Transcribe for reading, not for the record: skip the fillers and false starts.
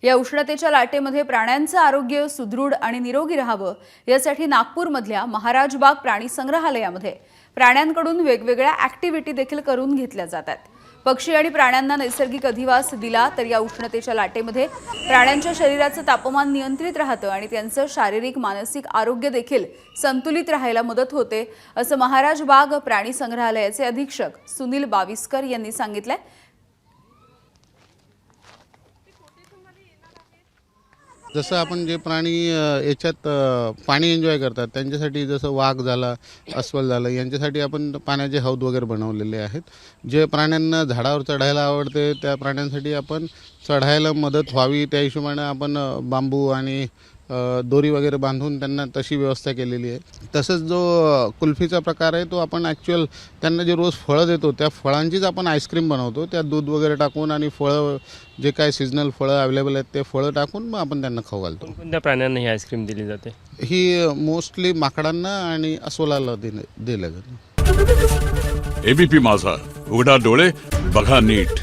या उष्णतेच्या लाटेमध्ये प्राण्यांचं आरोग्य सुदृढ आणि निरोगी राहावं यासाठी नागपूरमधल्या महाराज बाग प्राणी संग्रहालयामध्ये प्राण्यांकडून वेगवेगळ्या ॲक्टिव्हिटी देखील करून घेतल्या जातात। पक्षी आणि प्राण्यांना नैसर्गिक अधिवास दिला तर या उष्णतेच्या लाटेमध्ये प्राण्यांच्या शरीराचं तापमान नियंत्रित राहतं आणि त्यांचं शारीरिक मानसिक आरोग्य देखील संतुलित राहायला मदत होते, असं महाराज बाग प्राणी संग्रहालयाचे अधीक्षक सुनील बाविस्कर यांनी सांगितलंय। जसं आपण जे प्राणी याच्यात पाणी एन्जॉय करतात त्यांच्यासाठी जसं वाघ झाला, अस्वल झालं, यांच्यासाठी आपण पाण्याचे हौद वगैरे बनवलेले आहेत। जे प्राण्यांना झाडावर चढायला आवडते त्या प्राण्यांसाठी आपण चढायला मदत व्हावी त्या हिशोबाने आपण बांबू आणि दोरी वगैरे बांधून त्यांना तशी व्यवस्था केलेली आहे। तसंच जो कुल्फीचा प्रकार आहे तो आपण ॲक्च्युअल त्यांना जे रोज फळं देतो त्या फळांचीच आपण आईस्क्रीम बनवतो, त्यात दूध वगैरे टाकून आणि फळं जे काय सीजनल फळं अवेलेबल आहेत ते फळं टाकून मग आपण त्यांना खाऊ घालतो। कोणत्या प्राण्यांना ही आईस्क्रीम दिली जाते? ही मोस्टली माकडांना आणि अस्वलाला दिलं जातं। एबीपी माझा, उघडा डोळे बघा नीट।